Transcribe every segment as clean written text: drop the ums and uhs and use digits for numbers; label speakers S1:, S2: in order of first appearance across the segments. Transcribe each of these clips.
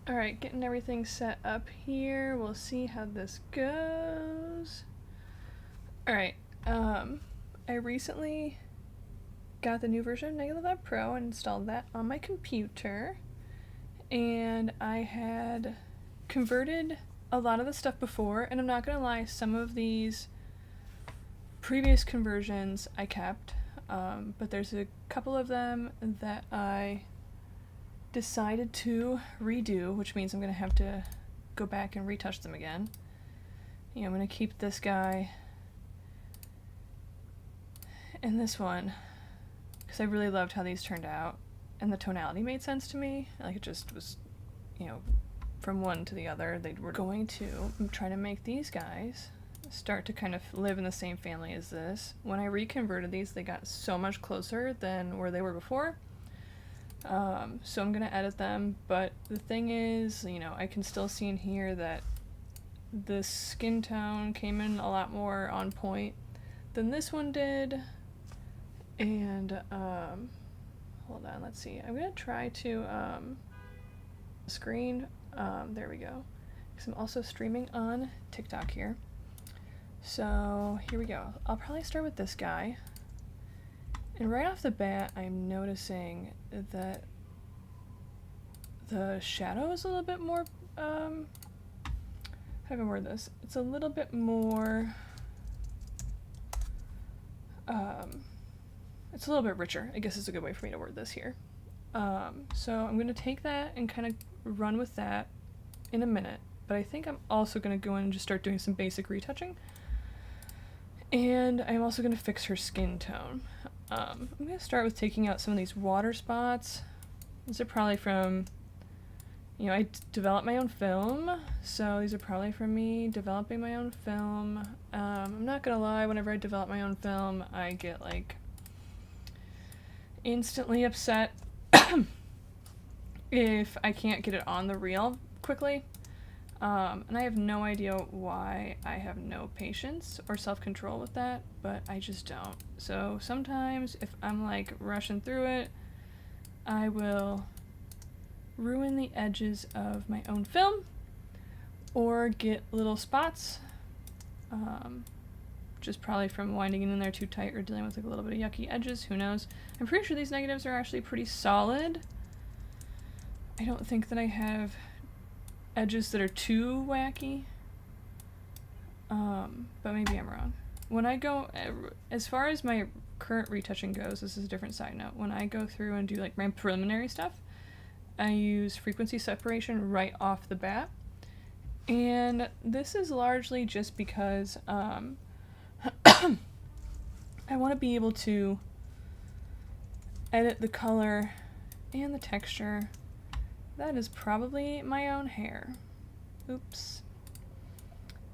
S1: Alright, getting everything set up here. We'll see how this goes. Alright, I recently got the new version of Negative Lab Pro and installed that on my computer. And I had converted a lot of the stuff before, and I'm not gonna lie, some of these previous conversions I kept, but there's a couple of them that I decided to redo, which means I'm gonna have to go back and retouch them again. I'm gonna keep this guy and this one because I really loved how these turned out, and the tonality made sense to me. Like, it just was, from one to the other. They were going to try to make these guys start to kind of live in the same family as this. When I reconverted these, they got so much closer than where they were before. So I'm gonna edit them, but the thing is, I can still see in here that the skin tone came in a lot more on point than this one did. And, hold on, let's see. I'm gonna try to, screen, there we go. Because I'm also streaming on TikTok here. So, here we go. I'll probably start with this guy. And right off the bat, I'm noticing that the shadow is a little bit more, how do I word this? It's a little bit more, it's a little bit richer, I guess is a good way for me to word this here. So I'm going to take that and kind of run with that in a minute, but I think I'm also going to go in and just start doing some basic retouching. And I'm also going to fix her skin tone. I'm going to start with taking out some of these water spots. These are probably from, I developed my own film, so these are probably from me developing my own film. I'm not going to lie, whenever I develop my own film, I get, instantly upset if I can't get it on the reel quickly. And I have no idea why I have no patience or self-control with that, but I just don't. So sometimes if I'm rushing through it, I will ruin the edges of my own film or get little spots, just probably from winding it in there too tight or dealing with a little bit of yucky edges, who knows. I'm pretty sure these negatives are actually pretty solid. I don't think that I have edges that are too wacky, but maybe I'm wrong. When I go, as far as my current retouching goes, this is a different side note, when I go through and do my preliminary stuff, I use frequency separation right off the bat, and this is largely just because I want to be able to edit the color and the texture. That is probably my own hair. Oops.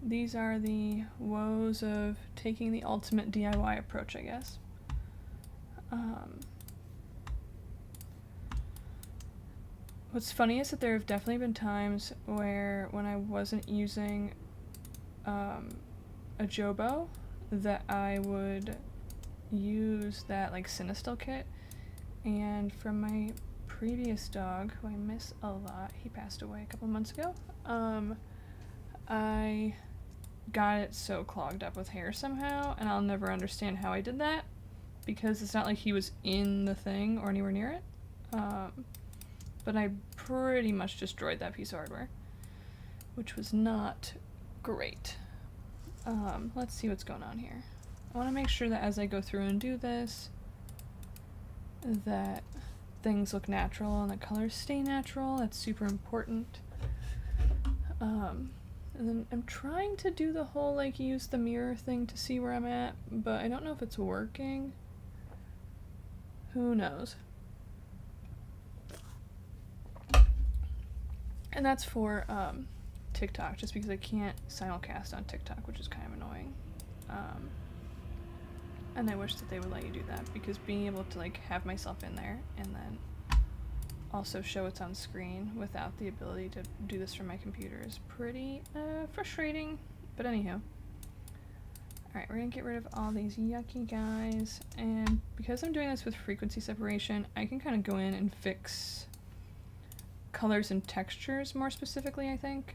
S1: These are the woes of taking the ultimate DIY approach, I guess. What's funny is that there have definitely been times where when I wasn't using a Jobo, that I would use that Cinestill kit, and from my previous dog, who I miss a lot, he passed away a couple months ago, I got it so clogged up with hair somehow, and I'll never understand how I did that, because it's not like he was in the thing or anywhere near it, but I pretty much destroyed that piece of hardware, which was not great. Let's see what's going on here. I want to make sure that as I go through and do this, that things look natural and the colors stay natural. That's super important. And then I'm trying to do the whole use the mirror thing to see where I'm at, but I don't know if it's working. Who knows? And that's for TikTok, just because I can't simulcast on TikTok, which is kind of annoying. And I wish that they would let you do that, because being able to have myself in there and then also show it's on screen without the ability to do this from my computer is pretty frustrating. But anywho. Alright, we're gonna get rid of all these yucky guys, and because I'm doing this with frequency separation, I can kind of go in and fix colors and textures more specifically, I think.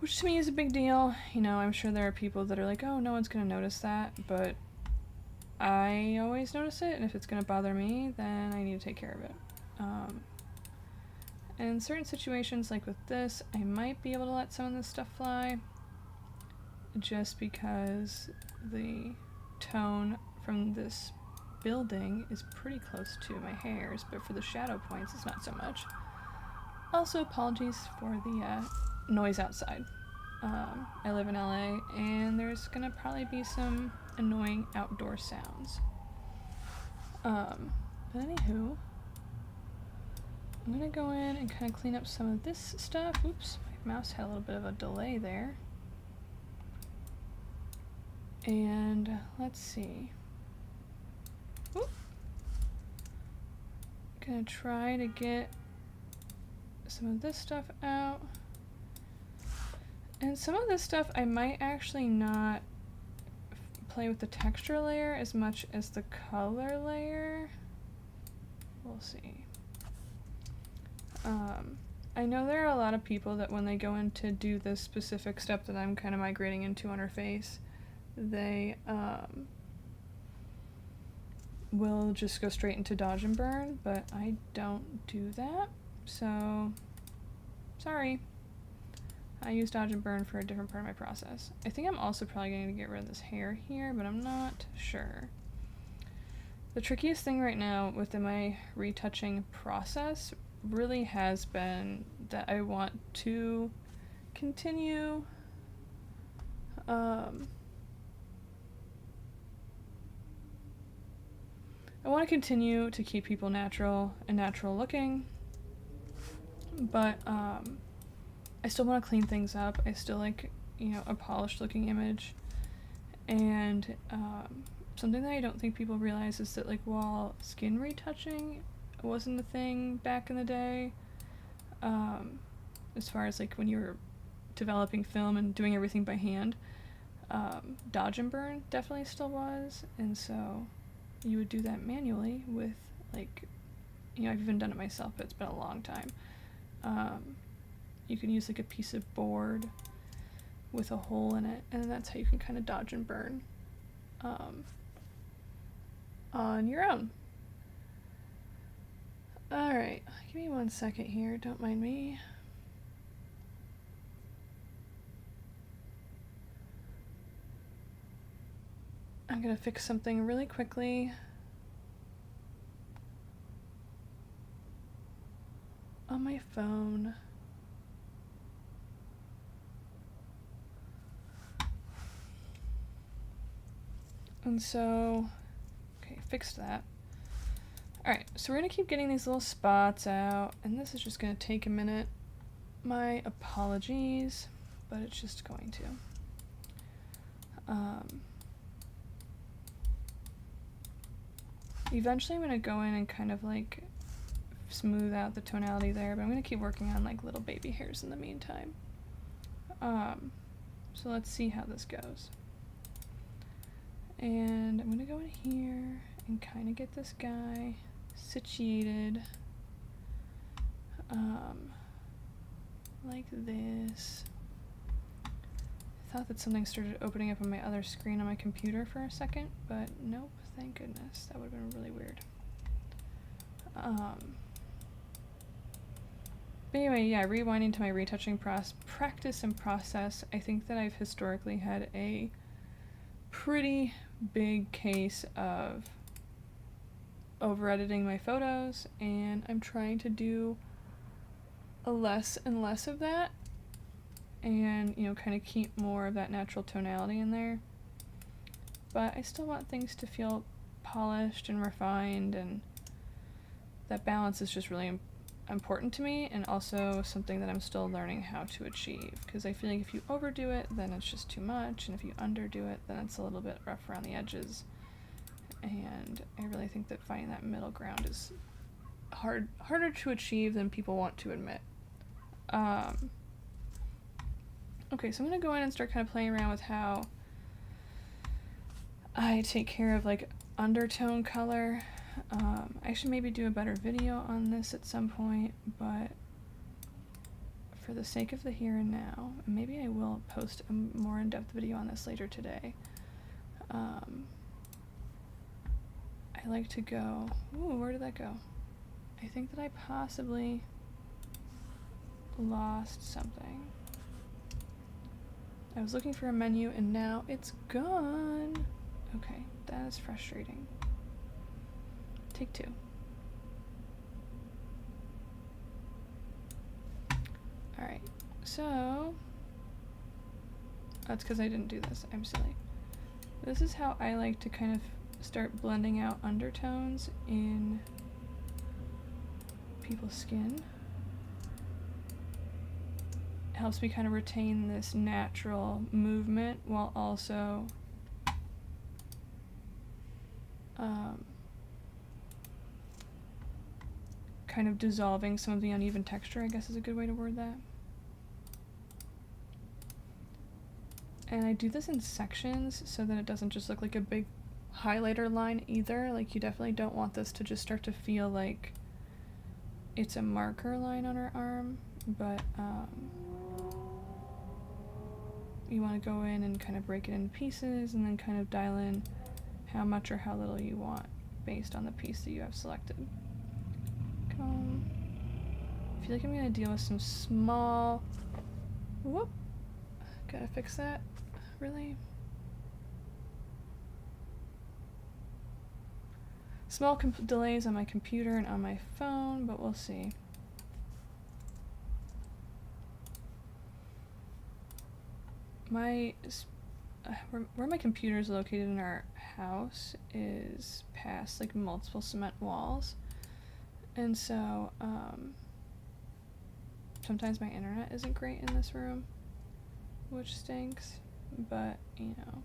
S1: Which to me is a big deal. You know, I'm sure there are people that are like, oh, no one's gonna notice that, but I always notice it, and if it's gonna bother me, then I need to take care of it. In certain situations, like with this, I might be able to let some of this stuff fly, just because the tone from this building is pretty close to my hairs, but for the shadow points, it's not so much. Also, apologies for the noise outside. I live in LA, and there's gonna probably be some annoying outdoor sounds. But anywho, I'm gonna go in and kind of clean up some of this stuff. Oops, my mouse had a little bit of a delay there. And let's see. Oop. Gonna try to get some of this stuff out. And some of this stuff I might actually not play with the texture layer as much as the color layer. We'll see. I know there are a lot of people that when they go in to do this specific step that I'm kind of migrating into on her face, they will just go straight into dodge and burn, but I don't do that, so sorry. I use dodge and burn for a different part of my process. I think I'm also probably going to get rid of this hair here, but I'm not sure. The trickiest thing right now within my retouching process really has been that I want to continue I want to continue to keep people natural and natural looking, but I still want to clean things up. I still like, you know, a polished looking image. And something that I don't think people realize is that, like, while skin retouching wasn't a thing back in the day, as far as like when you were developing film and doing everything by hand, dodge and burn definitely still was. And so you would do that manually with, like, you know, I've even done it myself, but it's been a long time. You can use like a piece of board with a hole in it, and that's how you can kind of dodge and burn on your own. Alright, give me 1 second here, don't mind me. I'm gonna fix something really quickly. On my phone. And so, okay, fixed that. Alright, so we're gonna keep getting these little spots out, and this is just gonna take a minute. My apologies, but it's just going to. Eventually I'm gonna go in and kind of like smooth out the tonality there, but I'm gonna keep working on like little baby hairs in the meantime. So let's see how this goes. And I'm gonna go in here and kind of get this guy situated like this. I thought that something started opening up on my other screen on my computer for a second, but nope, thank goodness. That would have been really weird. But anyway, yeah, rewinding to my retouching practice and process, I think that I've historically had a pretty big case of over-editing my photos, and I'm trying to do a less and less of that, and, you know, kind of keep more of that natural tonality in there. But I still want things to feel polished and refined, and that balance is just really important to me, and also something that I'm still learning how to achieve, because I feel like if you overdo it, then it's just too much, and if you underdo it, then it's a little bit rough around the edges. And I really think that finding that middle ground is harder to achieve than people want to admit. Okay, so I'm gonna go in and start kind of playing around with how I take care of like undertone color. I should maybe do a better video on this at some point, but for the sake of the here and now, and maybe I will post a more in-depth video on this later today. I like to go, ooh, where did that go? I think that I possibly lost something. I was looking for a menu and now it's gone. Okay, that is frustrating. Take two. Alright, so that's because I didn't do this. I'm silly. This is how I like to kind of start blending out undertones in people's skin. It helps me kind of retain this natural movement while also kind of dissolving some of the uneven texture, I guess is a good way to word that. And I do this in sections so that it doesn't just look like a big highlighter line either. Like, you definitely don't want this to just start to feel like it's a marker line on her arm, but you want to go in and kind of break it into pieces and then kind of dial in how much or how little you want based on the piece that you have selected. I feel like I'm gonna deal with some small, whoop, gotta fix that, really? Small delays on my computer and on my phone, but we'll see. Where my computer is located in our house is past like multiple cement walls, and so sometimes my internet isn't great in this room, which stinks, but you know,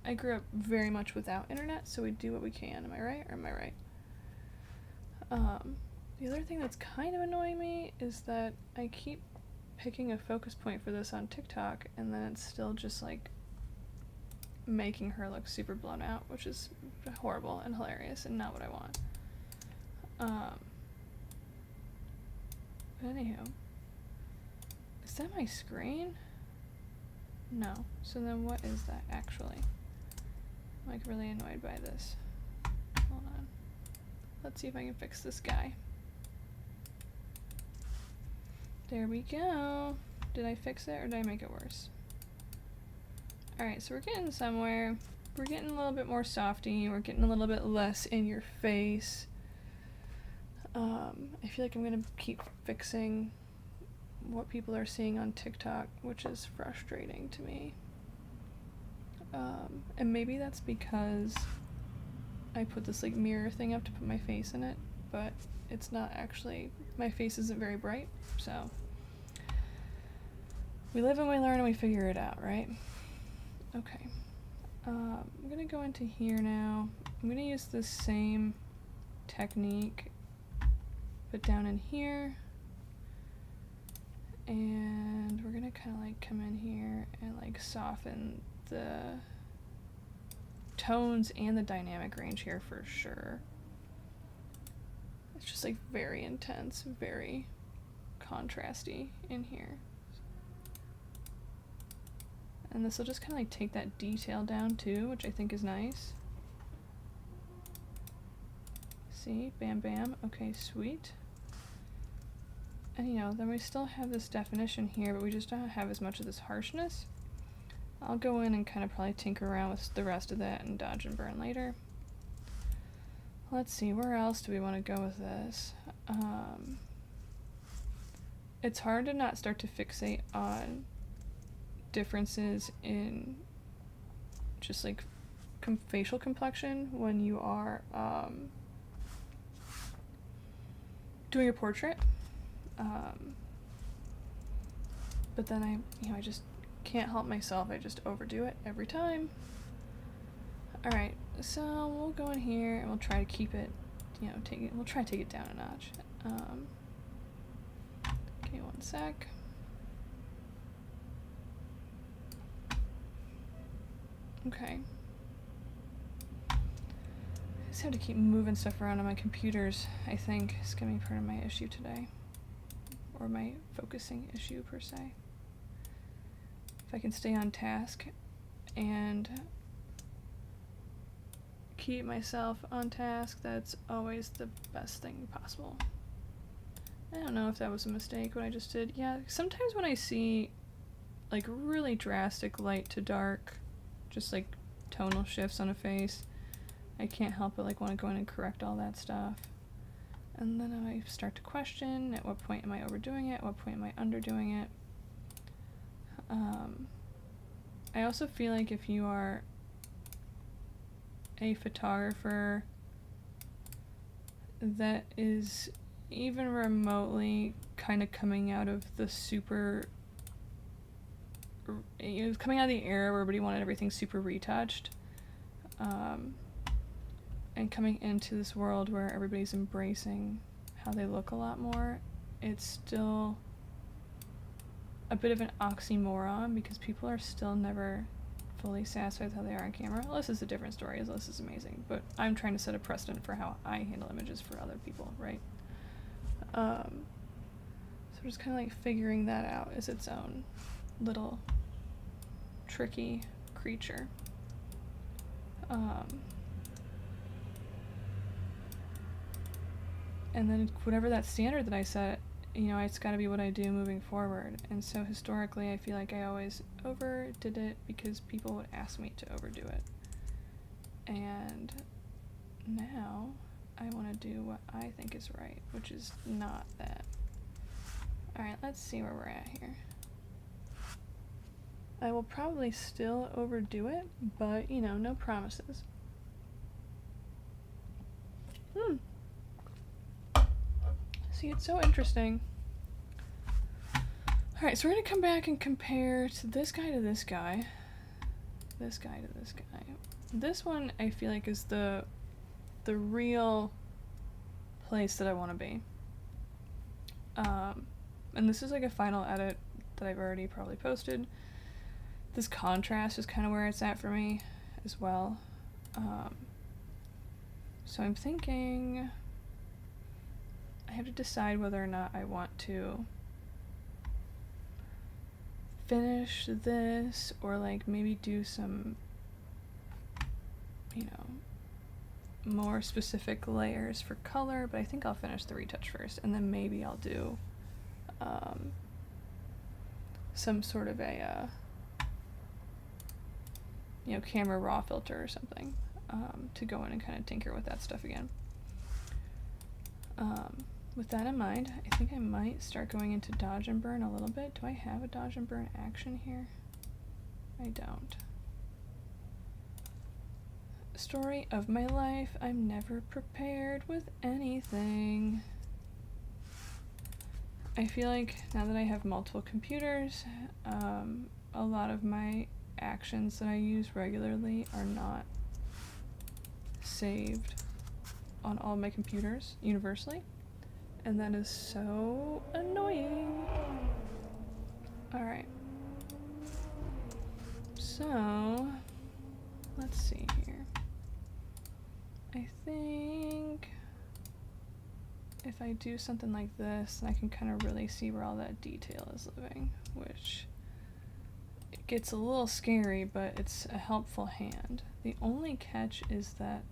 S1: I grew up very much without internet, so we do what we can. Am I right, or am I right? The other thing that's kind of annoying me is that I keep picking a focus point for this on TikTok, and then it's still just like making her look super blown out, which is horrible and hilarious and not what I want. But anywho, is that my screen? No. So then what is that actually? I'm like really annoyed by this. Hold on. Let's see if I can fix this guy. There we go. Did I fix it or did I make it worse? Alright, so we're getting somewhere. We're getting a little bit more softy. We're getting a little bit less in your face. I feel like I'm gonna keep fixing what people are seeing on TikTok, which is frustrating to me. And maybe that's because I put this like mirror thing up to put my face in it, but it's not actually, my face isn't very bright, so we live and we learn and we figure it out, right? Okay. I'm gonna go into here now. I'm gonna use the same technique, but down in here, and we're gonna kind of like come in here and like soften the tones and the dynamic range here for sure. It's just like very intense, very contrasty in here. And this will just kind of like take that detail down too, which I think is nice. See, bam bam, okay, sweet. And you know, then we still have this definition here, but we just don't have as much of this harshness. I'll go in and kind of probably tinker around with the rest of that and dodge and burn later. Let's see, where else do we want to go with this? It's hard to not start to fixate on differences in just like facial complexion when you are doing a portrait. But then I just can't help myself. I just overdo it every time. Alright, so we'll go in here and we'll try to keep it, we'll try to take it down a notch. Okay, one sec. Okay. just have to keep moving stuff around on my computers, I think, is gonna be part of my issue today. Or my focusing issue, per se. If I can stay on task and keep myself on task, that's always the best thing possible. I don't know if that was a mistake, what I just did. Yeah, sometimes when I see, like, really drastic light to dark, just, like, tonal shifts on a face, I can't help but, like, want to go in and correct all that stuff. And then I start to question, at what point am I overdoing it? At what point am I underdoing it? I also feel like if you are a photographer that is even remotely kind of coming out of the coming out of the era where everybody wanted everything super retouched, and coming into this world where everybody's embracing how they look a lot more, it's still a bit of an oxymoron because people are still never fully satisfied with how they are on camera. Alyssa's a different story. Alyssa's amazing, but I'm trying to set a precedent for how I handle images for other people, right? So just kind of like figuring that out as its own little tricky creature. And then whatever that standard that I set, you know, it's got to be what I do moving forward. And so historically, I feel like I always overdid it because people would ask me to overdo it. And now I want to do what I think is right, which is not that. Alright, let's see where we're at here. I will probably still overdo it, but, you know, no promises. See, it's so interesting. Alright, so we're going to come back and compare to this guy to this guy. This guy to this guy. This one, I feel like, is the real place that I want to be. And this is like a final edit that I've already probably posted. This contrast is kind of where it's at for me as well. So I'm thinking I have to decide whether or not I want to finish this or like maybe do some, you know, more specific layers for color, but I think I'll finish the retouch first and then maybe I'll do some sort of a you know, camera raw filter or something to go in and kind of tinker with that stuff again. With that in mind, I think I might start going into dodge and burn a little bit. Do I have a dodge and burn action here? I don't. Story of my life, I'm never prepared with anything. I feel like now that I have multiple computers, a lot of my actions that I use regularly are not saved on all my computers universally, and that is so annoying. Alright, so let's see here. I think if I do something like this, I can kind of really see where all that detail is living, which it gets a little scary, but it's a helpful hand. The only catch is that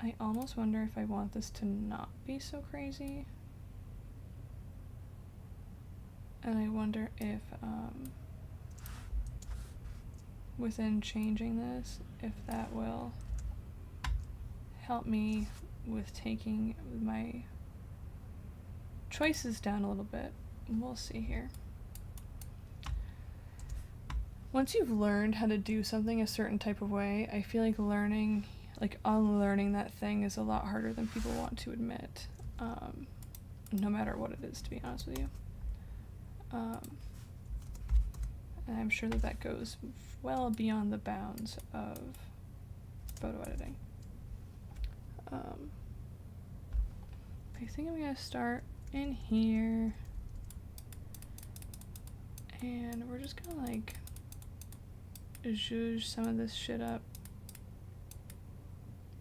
S1: I almost wonder if I want this to not be so crazy. And I wonder if within changing this, if that will help me with taking my choices down a little bit. We'll see here. Once you've learned how to do something a certain type of way, I feel like learning, like unlearning that thing is a lot harder than people want to admit, no matter what it is, to be honest with you. And I'm sure that that goes well beyond the bounds of photo editing. I think I'm gonna start in here, and we're just gonna like zhuzh some of this shit up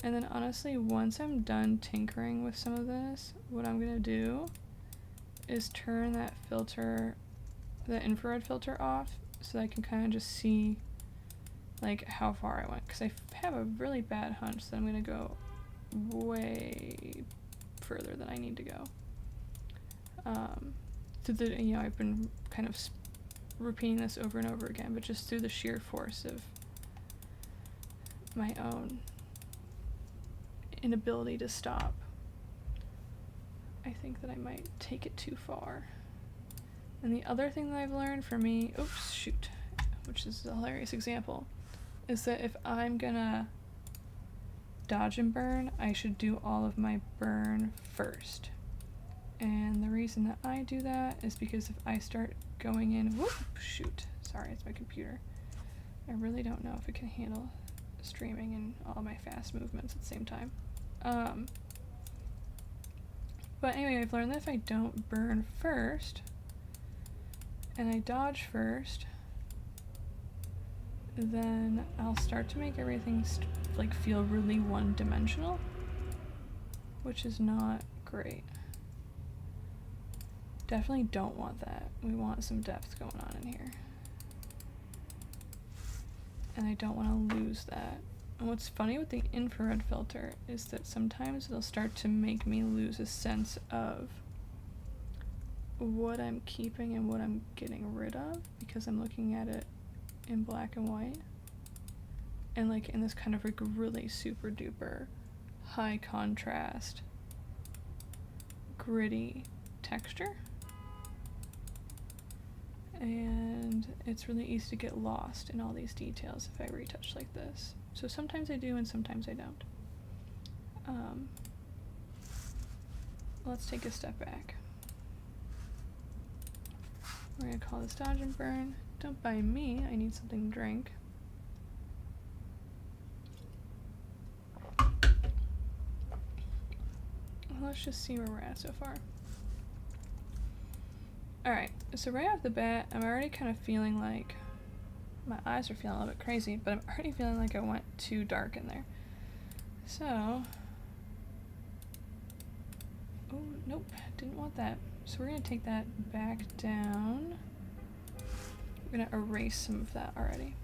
S1: And then honestly, once I'm done tinkering with some of this, what I'm gonna do is turn that filter, the infrared filter off, so that I can kind of just see like how far I went. Because I have a really bad hunch that I'm gonna go way further than I need to go. Through the, you know, I've been kind of repeating this over and over again, but just through the sheer force of my own inability to stop, I think that I might take it too far. And the other thing that I've learned for me, oops, shoot, which is a hilarious example, is that if I'm gonna dodge and burn, I should do all of my burn first. And the reason that I do that is because if I start going in, whoop, shoot, sorry, it's my computer. I really don't know if it can handle streaming and all my fast movements at the same time. But anyway, I've learned that if I don't burn first, and I dodge first, then I'll start to make everything like feel really one-dimensional, which is not great. Definitely don't want that. We want some depth going on in here. And I don't want to lose that. And what's funny with the infrared filter is that sometimes it'll start to make me lose a sense of what I'm keeping and what I'm getting rid of, because I'm looking at it in black and white. And like in this kind of like really super duper high contrast, gritty texture. And it's really easy to get lost in all these details if I retouch like this. So sometimes I do and sometimes I don't. Let's take a step back. We're gonna call this dodge and burn. Don't buy me, I need something to drink. Let's just see where we're at so far. Alright, so right off the bat, I'm already kind of feeling like, my eyes are feeling a little bit crazy, but I'm already feeling like I went too dark in there. So, oh, nope, didn't want that. So we're going to take that back down. We're going to erase some of that already.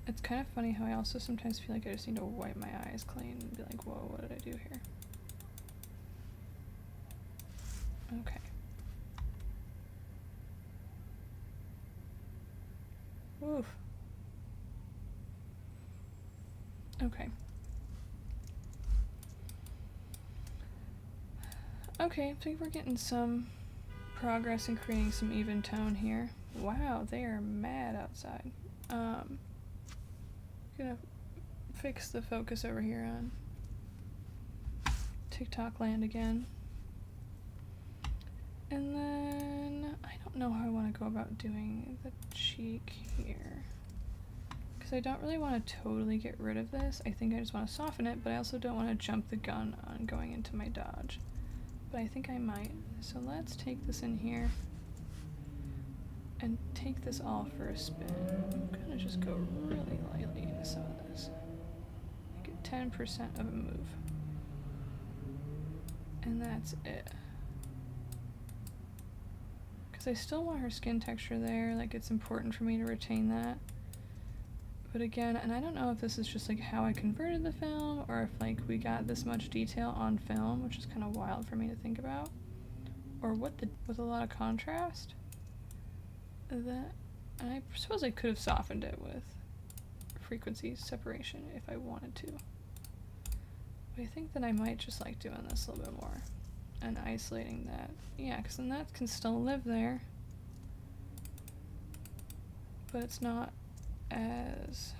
S1: It's kind of funny how I also sometimes feel like I just need to wipe my eyes clean and be like, whoa, what did I do here? Okay. Oof. Okay. Okay, I think we're getting some progress in creating some even tone here. Wow, they are mad outside. Gonna fix the focus over here on TikTok land again. And then I don't know how I want to go about doing the cheek here, because I don't really want to totally get rid of this. I think I just want to soften it, but I also don't want to jump the gun on going into my dodge. But I think I might. So let's take this in here and take this all for a spin. I'm gonna just go really lightly into some of this. Like 10% of a move. And that's it. Because I still want her skin texture there, like it's important for me to retain that. But again, and I don't know if this is just like how I converted the film, or if like we got this much detail on film, which is kind of wild for me to think about, or what with a lot of contrast. That, and I suppose I could have softened it with frequency separation if I wanted to. But I think that I might just like doing this a little bit more and isolating that. Yeah, because then that can still live there, but it's not as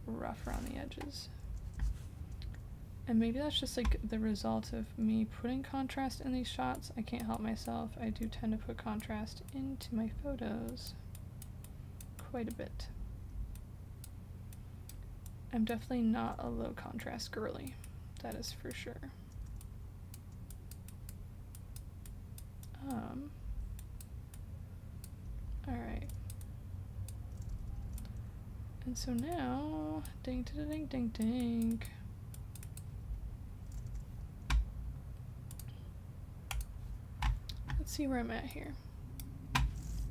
S1: rough around the edges. And maybe that's just like the result of me putting contrast in these shots. I can't help myself. I do tend to put contrast into my photos quite a bit. I'm definitely not a low contrast girly. That is for sure. Alright. And so now, ding, ding, ding, ding, ding. Let's see where I'm at here.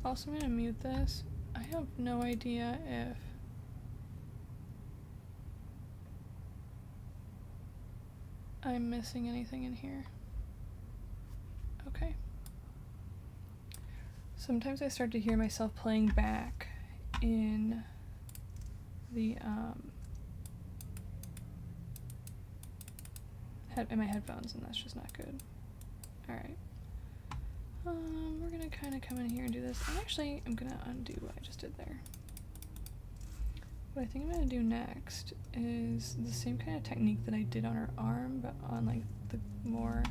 S1: Also, I'm gonna mute this. I have no idea if I'm missing anything in here. Okay. Sometimes I start to hear myself playing back in the in my headphones, and that's just not good. All right. We're gonna kind of come in here and do this. I'm gonna undo what I just did there. What I think I'm gonna do next is the same kind of technique that I did on her arm, but on like the more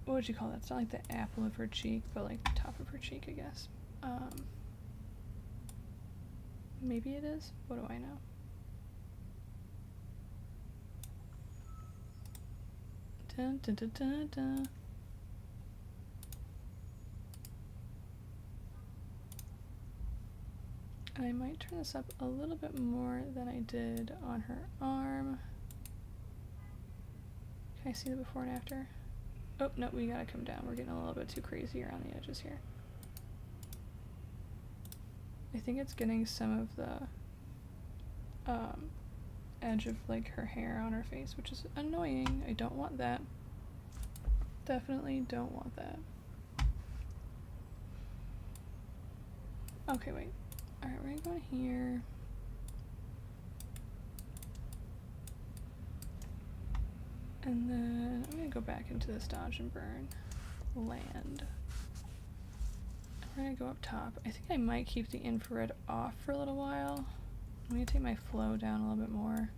S1: what would you call that? It's not like the apple of her cheek, but like the top of her cheek, I guess. Maybe it is. What do I know? Dun, dun, dun, dun, dun. I might turn this up a little bit more than I did on her arm. Can I see the before and after? Oh, no, we gotta come down. We're getting a little bit too crazy around the edges here. I think it's getting some of the edge of like her hair on her face, which is annoying. I don't want that. Definitely don't want that. Okay, wait. Alright, we're gonna go in here. And then I'm gonna go back into this dodge and burn land. We're gonna go up top. I think I might keep the infrared off for a little while. I'm gonna take my flow down a little bit more,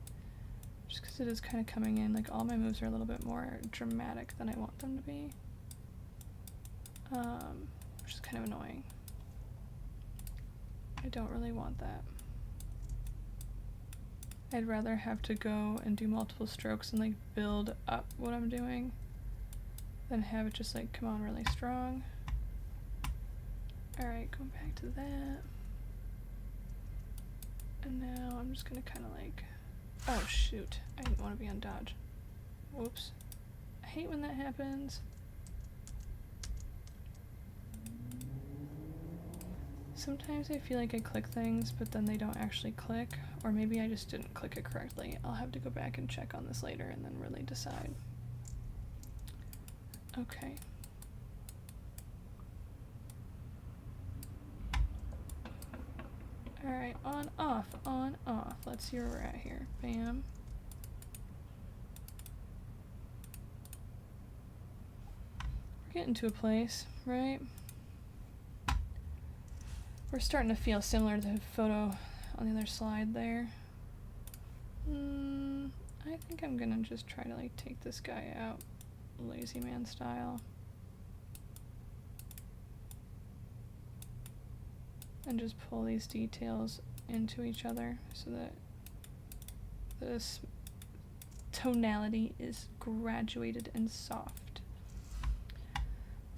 S1: just because it is kind of coming in. Like all my moves are a little bit more dramatic than I want them to be, which is kind of annoying. I don't really want that. I'd rather have to go and do multiple strokes and like build up what I'm doing than have it just like come on really strong. Alright, going back to that. And now I'm just gonna kind of like, oh shoot, I didn't want to be on dodge. Whoops. I hate when that happens. Sometimes I feel like I click things, but then they don't actually click, or maybe I just didn't click it correctly. I'll have to go back and check on this later and then really decide. Okay. Alright, on, off, on, off. Let's see where we're at here. Bam. We're getting to a place, right? We're starting to feel similar to the photo on the other slide there. I think I'm gonna just try to like take this guy out lazy man style. And just pull these details into each other so that this tonality is graduated and soft.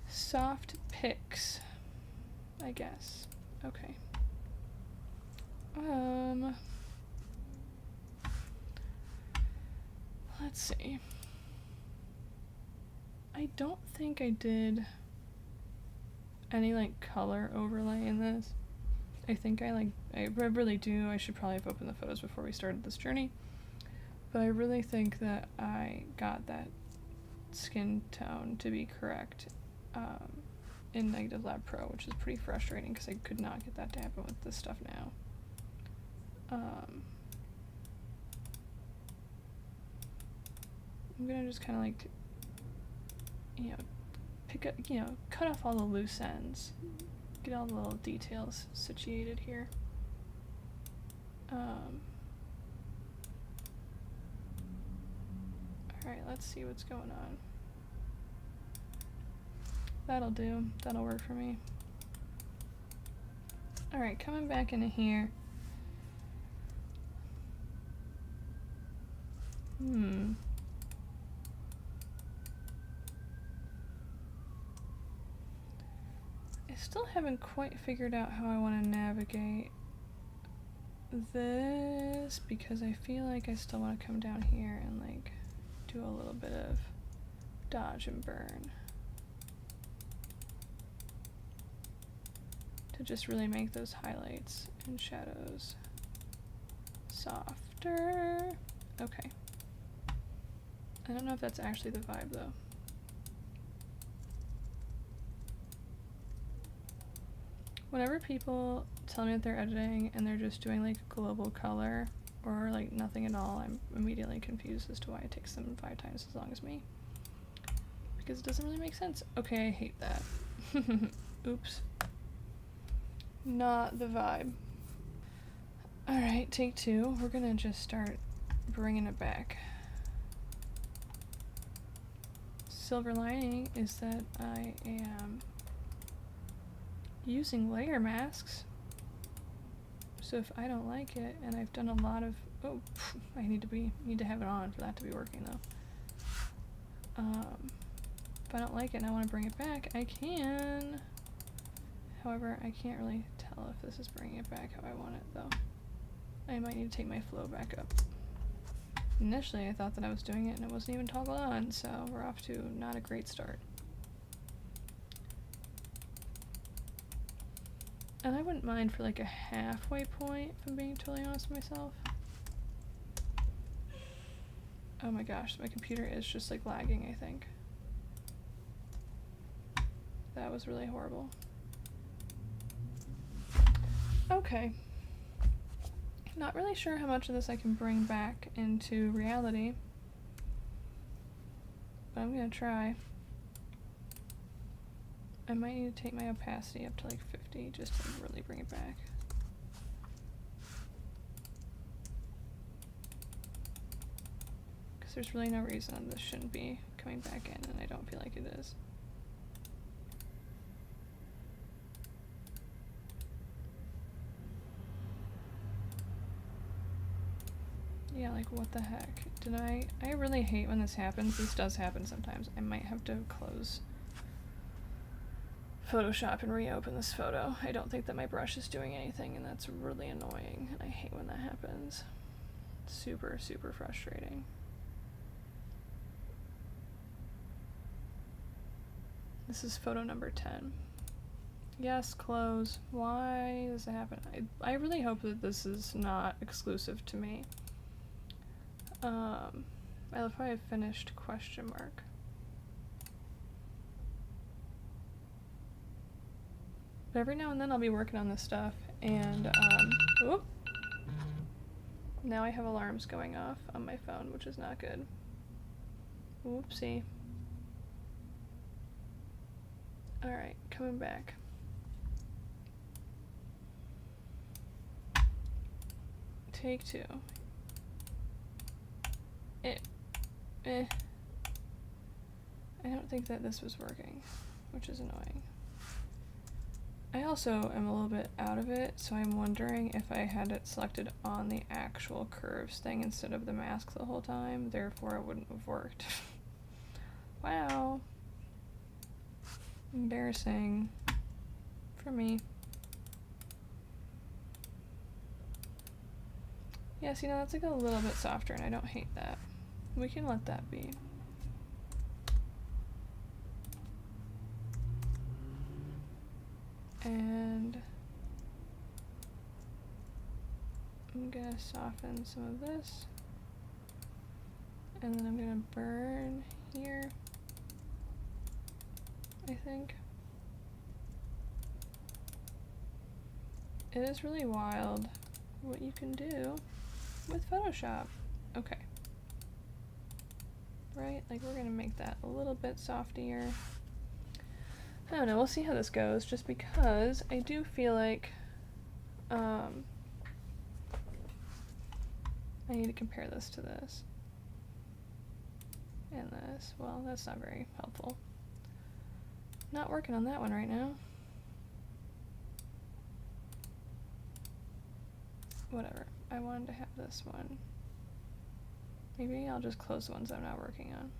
S1: Soft picks, I guess. Okay. Let's see. I don't think I did any like color overlay in this. I think I really do. I should probably have opened the photos before we started this journey. But I really think that I got that skin tone to be correct in Negative Lab Pro, which is pretty frustrating because I could not get that to happen with this stuff now. I'm gonna just kind of like, you know, pick up, you know, cut off all the loose ends. Get all the little details situated here. Alright, let's see what's going on. That'll do. That'll work for me. Alright, coming back into here. I still haven't quite figured out how I want to navigate this, because I feel like I still want to come down here and like do a little bit of dodge and burn to just really make those highlights and shadows softer. Okay. I don't know if that's actually the vibe though. Whenever people tell me that they're editing and they're just doing like global color or like nothing at all, I'm immediately confused as to why it takes them 5 times as long as me. Because it doesn't really make sense. Okay, I hate that. Oops. Not the vibe. Alright, take 2. We're gonna just start bringing it back. Silver lining is that I am using layer masks, so if I don't like it, and I've done a lot of, I need to have it on for that to be working though. If I don't like it and I want to bring it back, I can. However, I can't really tell if this is bringing it back how I want it though. I might need to take my flow back up. Initially I thought that I was doing it and it wasn't even toggled on, so we're off to not a great start. And I wouldn't mind for like a halfway point, if I'm being totally honest with myself. Oh my gosh, my computer is just like lagging, I think. That was really horrible. Okay. Not really sure how much of this I can bring back into reality, but I'm gonna try. I might need to take my opacity up to like 50 just to really bring it back. Because there's really no reason this shouldn't be coming back in, and I don't feel like it is. Yeah, like what the heck? I really hate when this happens. This does happen sometimes. I might have to close Photoshop and reopen this photo. I don't think that my brush is doing anything, and that's really annoying, and I hate when that happens. Super, super frustrating. This is photo number 10. Yes, close. Why does it happen? I really hope that this is not exclusive to me. I love how I finished question mark. But every now and then I'll be working on this stuff, and whoop. Now I have alarms going off on my phone, which is not good. Whoopsie. Alright, coming back. Take 2. I don't think that this was working, which is annoying. I also am a little bit out of it, so I'm wondering if I had it selected on the actual curves thing instead of the mask the whole time, therefore it wouldn't have worked. Wow. Embarrassing for me. Yeah, see, now that's like a little bit softer, and I don't hate that. We can let that be. And I'm gonna soften some of this, and then I'm gonna burn here, I think. It is really wild what you can do with Photoshop. Okay. Right, like we're gonna make that a little bit softier. I don't know, we'll see how this goes, just because I do feel like I need to compare this to this. And this. Well, that's not very helpful. Not working on that one right now. Whatever. I wanted to have this one. Maybe I'll just close the ones I'm not working on.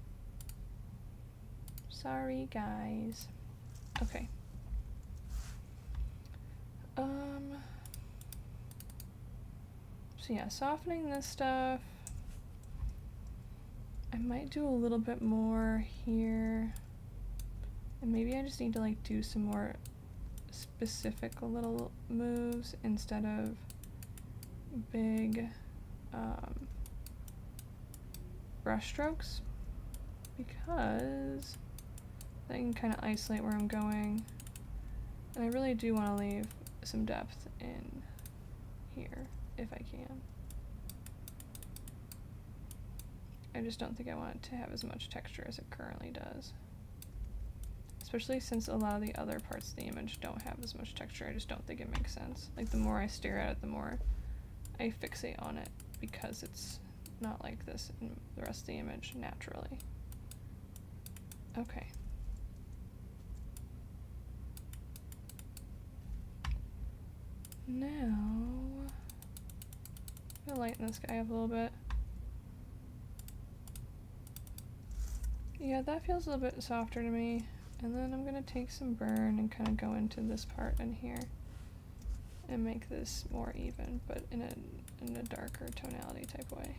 S1: Sorry, guys. Okay. So yeah, softening this stuff. I might do a little bit more here. And maybe I just need to like do some more specific little moves instead of big brush strokes, because I can kind of isolate where I'm going, and I really do want to leave some depth in here if I can. I just don't think I want it to have as much texture as it currently does, especially since a lot of the other parts of the image don't have as much texture. I just don't think it makes sense. Like, the more I stare at it, the more I fixate on it, because it's not like this in the rest of the image naturally. Okay. Now, I'm gonna lighten this guy up a little bit. Yeah, that feels a little bit softer to me. And then I'm gonna take some burn and kind of go into this part in here and make this more even, but in a darker tonality type way.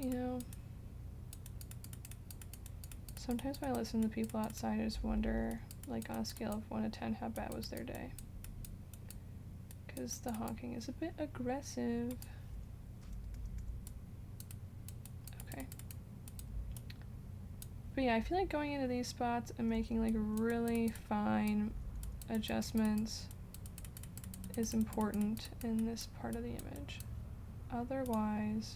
S1: You know, sometimes when I listen to people outside, I just wonder, like, on a scale of 1 to 10, how bad was their day? Because the honking is a bit aggressive. Okay. But yeah, I feel like going into these spots and making like really fine adjustments is important in this part of the image. Otherwise,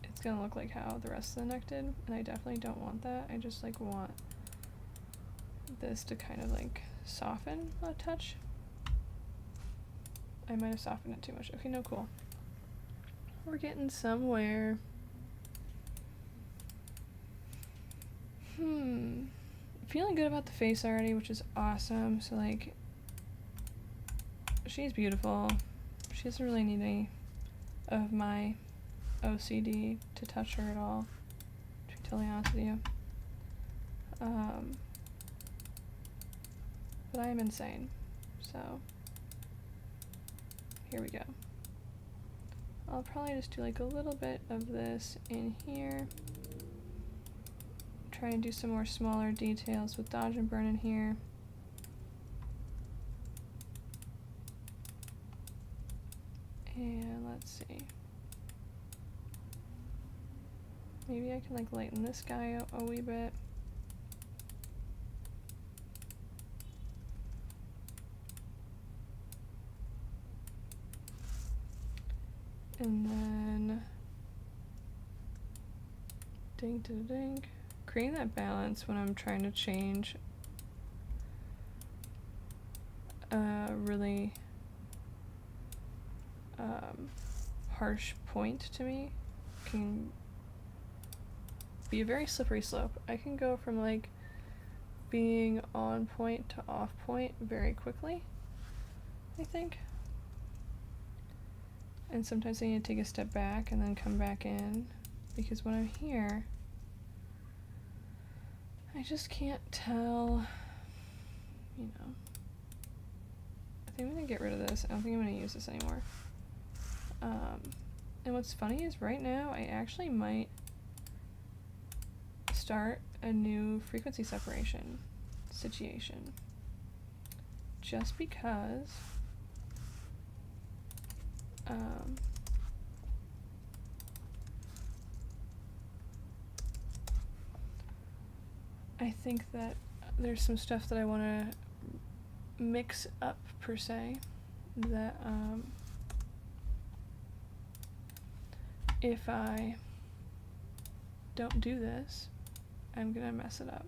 S1: it's gonna look like how the rest of the neck did, and I definitely don't want that. I just like want this to kind of like soften a touch. I might have softened it too much. Okay, no, cool. We're getting somewhere. Feeling good about the face already, which is awesome. So like, she's beautiful. She doesn't really need any of my OCD to touch her at all, to be totally honest with you. But I am insane, so here we go. I'll probably just do like a little bit of this in here. Try and do some more smaller details with dodge and burn in here. And let's see. Maybe I can like lighten this guy a wee bit. And then ding ding ding. Creating that balance when I'm trying to change a really harsh point to me can be a very slippery slope. I can go from like being on point to off point very quickly, I think. And sometimes I need to take a step back and then come back in, because when I'm here, I just can't tell, you know. I think I'm gonna get rid of this. I don't think I'm gonna use this anymore. And what's funny is right now I actually might start a new frequency separation situation, just because I think that there's some stuff that I want to mix up, per se, that if I don't do this, I'm gonna mess it up.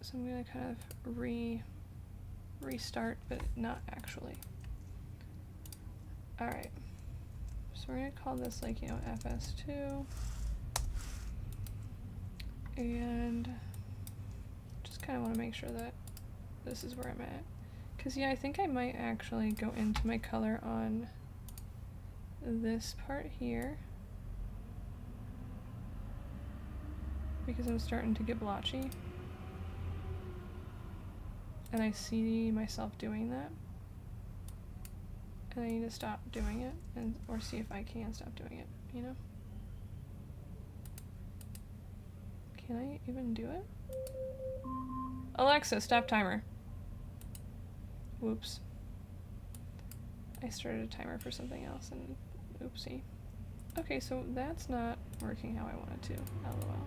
S1: So I'm gonna kind of restart, but not actually. Alright, so we're gonna call this like, you know, FS2, and just kind of want to make sure that this is where I'm at, because yeah, I think I might actually go into my color on this part here because I'm starting to get blotchy. And I see myself doing that. And I need to stop doing it or see if I can stop doing it, you know? Can I even do it? Alexa, stop timer. Whoops. I started a timer for something else and oopsie. Okay, so that's not working how I want it to. LOL.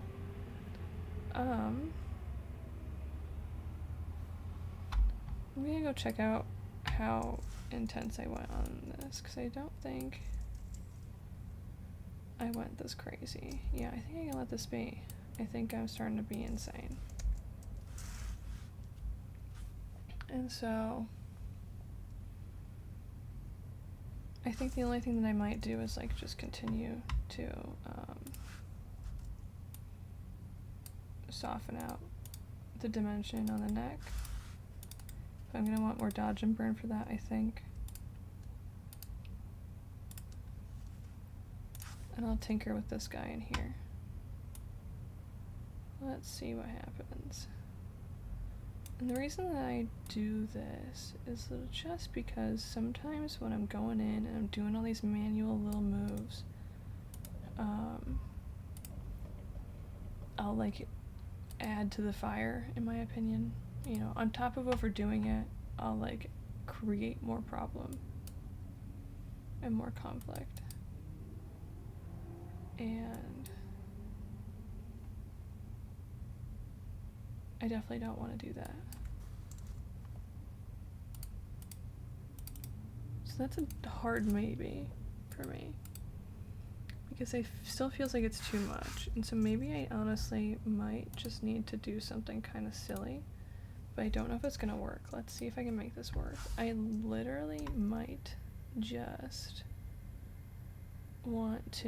S1: I'm gonna go check out how intense I went on this, because I don't think I went this crazy. Yeah, I think I can let this be. I think I'm starting to be insane. And so I think the only thing that I might do is like just continue to soften out the dimension on the neck. But I'm gonna want more dodge and burn for that, I think. And I'll tinker with this guy in here. Let's see what happens. And the reason that I do this is just because sometimes when I'm going in and I'm doing all these manual little moves, I'll like add to the fire, in my opinion. You know, on top of overdoing it, I'll like create more problem and more conflict. And I definitely don't want to do that. So that's a hard maybe for me. Because it still feels like it's too much. And so maybe I honestly might just need to do something kind of silly. But I don't know if it's going to work. Let's see if I can make this work. I literally might just want to,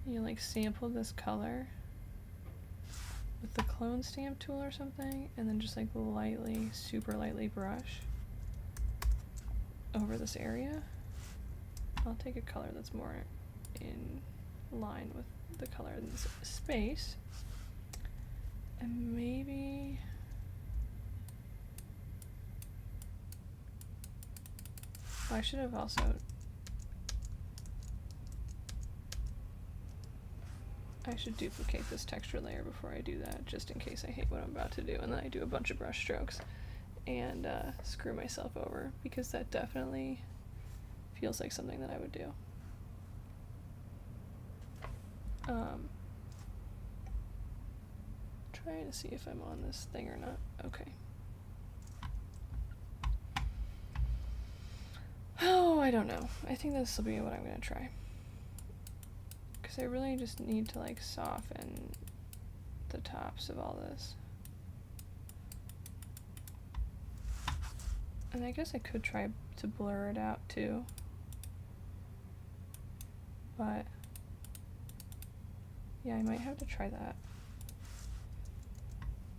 S1: you know, like sample this color with the clone stamp tool or something, and then just like lightly, super lightly brush over this area. I'll take a color that's more in line with the color in this space. And maybe I should have also I should duplicate this texture layer before I do that, just in case I hate what I'm about to do and then I do a bunch of brush strokes and screw myself over, because that definitely feels like something that I would do. Trying to see if I'm on this thing or not. Okay. Oh, I don't know. I think this will be what I'm gonna try. Because I really just need to like soften the tops of all this. And I guess I could try to blur it out too. But yeah, I might have to try that.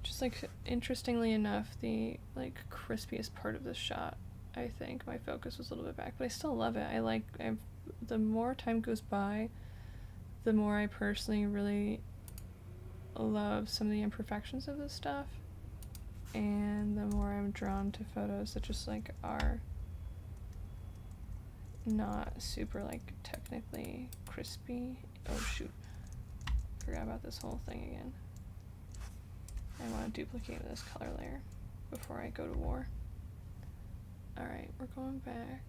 S1: Just like, interestingly enough, the like crispiest part of this shot, I think my focus was a little bit back, but I still love it. The more time goes by, the more I personally really love some of the imperfections of this stuff, and the more I'm drawn to photos that just like are not super like technically crispy. Oh shoot, forgot about this whole thing again. I want to duplicate this color layer before I go to war. Alright, we're going back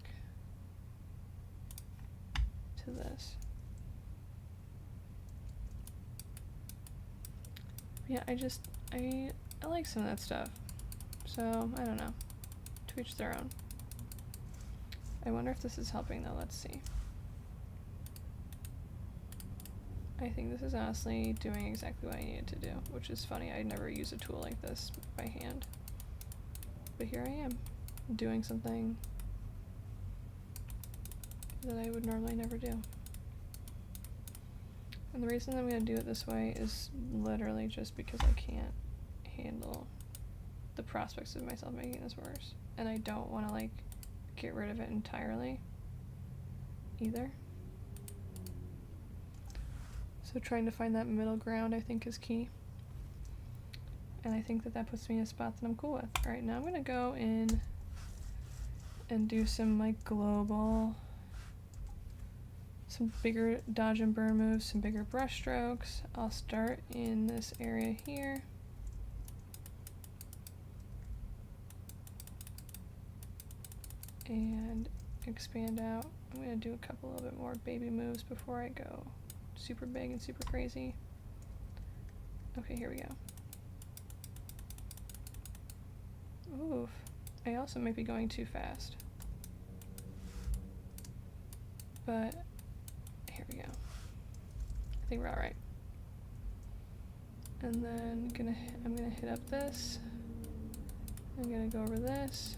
S1: to this. Yeah, I like some of that stuff. So, I don't know. To each their own. I wonder if this is helping though, let's see. I think this is honestly doing exactly what I needed to do, which is funny. I never use a tool like this by hand. But here I am, doing something that I would normally never do. And the reason I'm going to do it this way is literally just because I can't handle the prospects of myself making this worse. And I don't want to like get rid of it entirely. either. So trying to find that middle ground, I think, is key. And I think that that puts me in a spot that I'm cool with. All right, now I'm gonna go in and do some like global, some bigger dodge and burn moves, some bigger brush strokes. I'll start in this area here. And expand out. I'm gonna do a couple a little bit more baby moves before I go super big and super crazy. Okay, here we go. Oof. I also might be going too fast. But here we go. I think we're all right. And then I'm gonna hit up this. I'm gonna go over this.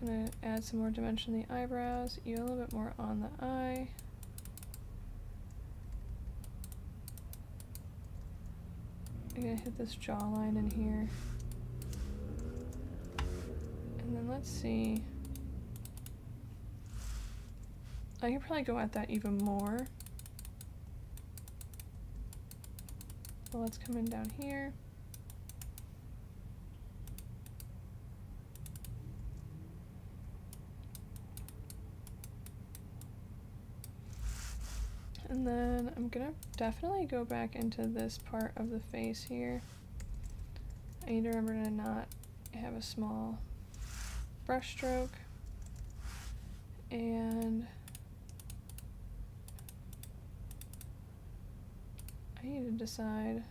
S1: Gonna add some more dimension to the eyebrows, even a little bit more on the eye. I'm gonna hit this jawline in here. And then let's see. I could probably go at that even more. So let's come in down here. And then I'm gonna definitely go back into this part of the face here. I need to remember to not have a small brush stroke. And I need to decide.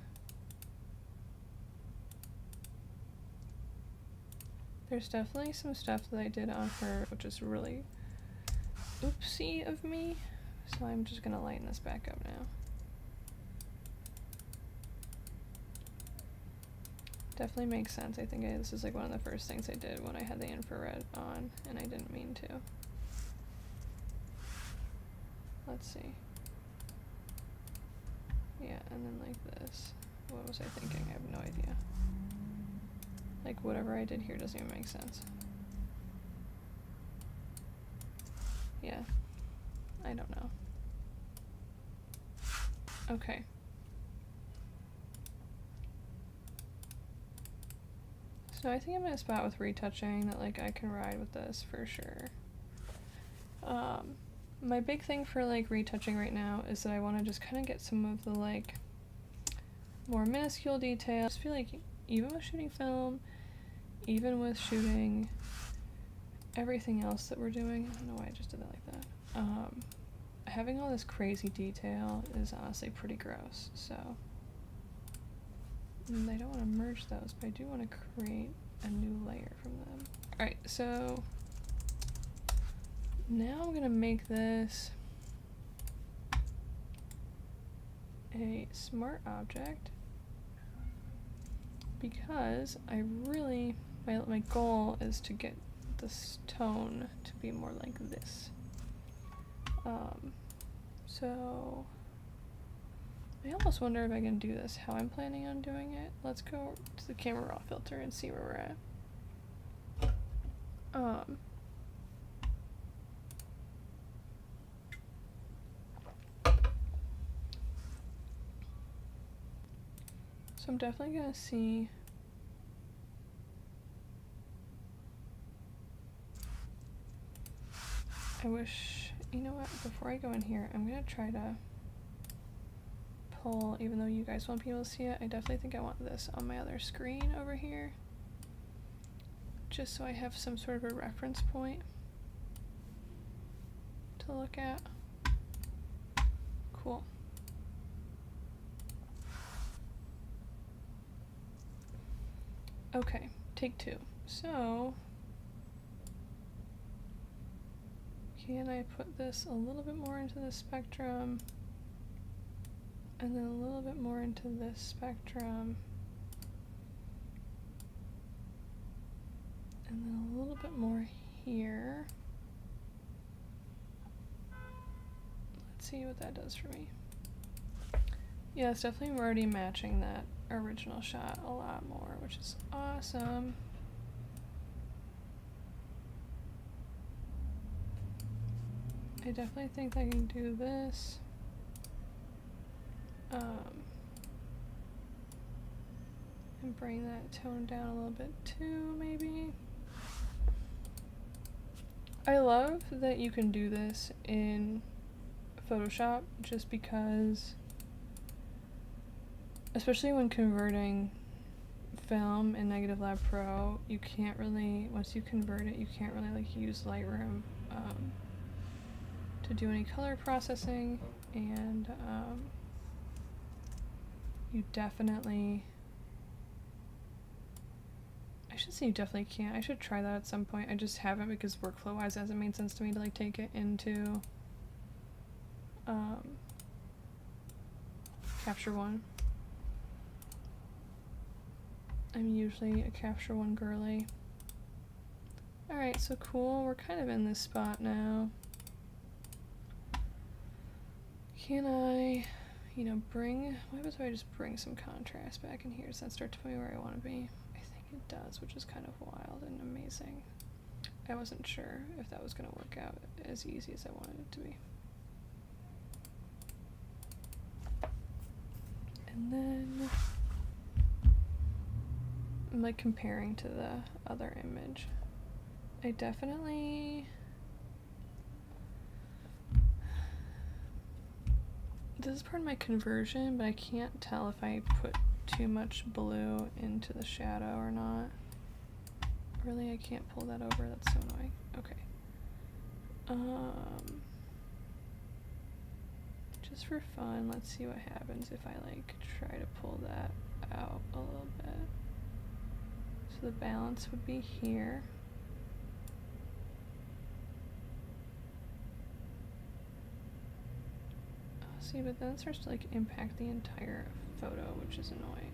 S1: There's definitely some stuff that I did on her, which is really oopsie of me. So I'm just gonna lighten this back up now. Definitely makes sense. I think this is like one of the first things I did when I had the infrared on, and I didn't mean to. Let's see. Yeah, and then like this. What was I thinking? I have no idea. Like whatever I did here doesn't even make sense. Yeah. I don't know. Okay. So I think I'm in a spot with retouching that like I can ride with this for sure. My big thing for like retouching right now is that I want to just kind of get some of the like more minuscule details. I just feel like even with shooting film, even with shooting everything else that we're doing, I don't know why I just did that like that. Having all this crazy detail is honestly pretty gross, so I don't want to merge those, but I do want to create a new layer from them. Alright, so now I'm gonna make this a smart object because I really, my goal is to get this tone to be more like this. So I almost wonder if I can do this how I'm planning on doing it. Let's go to the camera raw filter and see where we're at. So I'm definitely gonna see I wish, you know what, before I go in here, I'm gonna try to pull, even though you guys won't be able to see it, I definitely think I want this on my other screen over here. Just so I have some sort of a reference point to look at. Cool. Okay, take two. So, can I put this a little bit more into the spectrum? And then a little bit more into this spectrum. And then a little bit more here. Let's see what that does for me. Yeah, it's definitely already matching that original shot a lot more, which is awesome. I definitely think I can do this. And bring that tone down a little bit too, maybe. I love that you can do this in Photoshop just because, especially when converting film in Negative Lab Pro, you can't really, once you convert it, you can't really like use Lightroom to do any color processing, and you definitely, I should say you definitely can't. I should try that at some point. I just haven't because workflow wise it hasn't made sense to me to like take it into Capture One. I'm usually a Capture One girly. Alright, so cool. We're kind of in this spot now. Can I, you know, bring, what happens if I just bring some contrast back in here? Does that start to put me where I want to be? I think it does, which is kind of wild and amazing. I wasn't sure if that was going to work out as easy as I wanted it to be. And then I'm like comparing to the other image. I definitely, this is part of my conversion, but I can't tell if I put too much blue into the shadow or not. Really, I can't pull that over, that's so annoying. Okay. Just for fun, let's see what happens if I like try to pull that out a little bit. So the balance would be here. See, but then it starts to like impact the entire photo, which is annoying.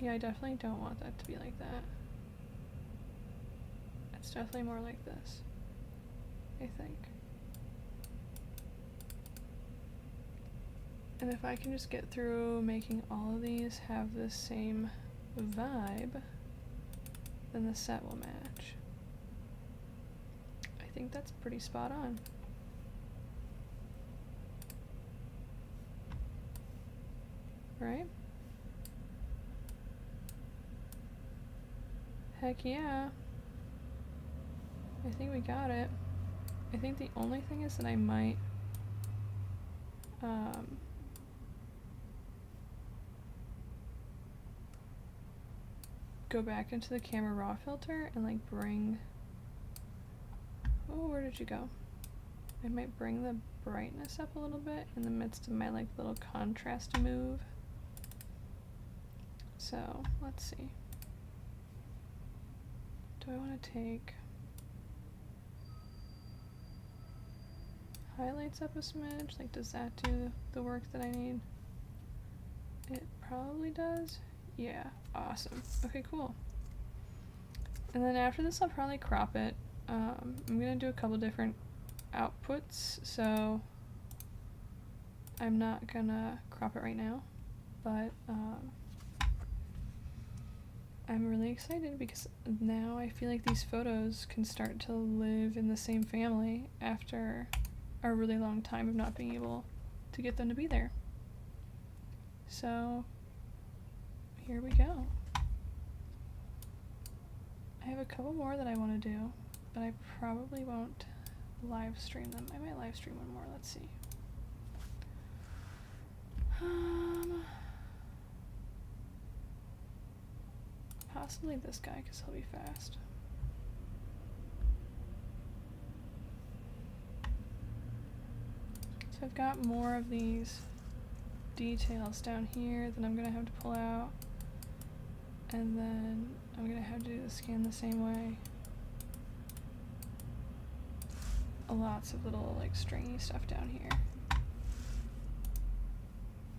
S1: Yeah, I definitely don't want that to be like that. It's definitely more like this, I think. And if I can just get through making all of these have the same vibe, then the set will match. I think that's pretty spot on. Right? Heck yeah. I think we got it. I think the only thing is that I might go back into the camera raw filter and like bring, oh, where did you go? I might bring the brightness up a little bit in the midst of my like little contrast move. So let's see. Do I want to take highlights up a smidge? Like, does that do the work that I need? It probably does. Yeah, awesome. Okay, cool. And then after this, I'll probably crop it. I'm gonna do a couple different outputs, so I'm not gonna crop it right now, but I'm really excited because now I feel like these photos can start to live in the same family after a really long time of not being able to get them to be there. So here we go. I have a couple more that I want to do, but I probably won't live stream them. I might live stream one more, let's see. Possibly this guy, because he'll be fast. So I've got more of these details down here that I'm going to have to pull out. And then I'm going to have to do the scan the same way. Lots of little like stringy stuff down here.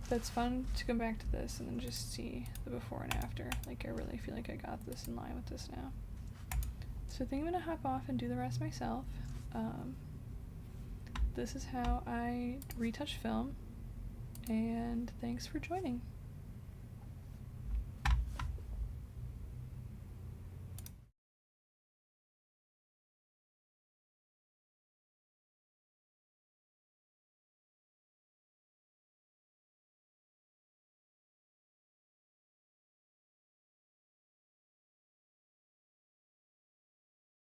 S1: But it's fun to come back to this and then just see the before and after. Like, I really feel like I got this in line with this now. So I think I'm gonna hop off and do the rest myself. This is how I retouch film, and thanks for joining.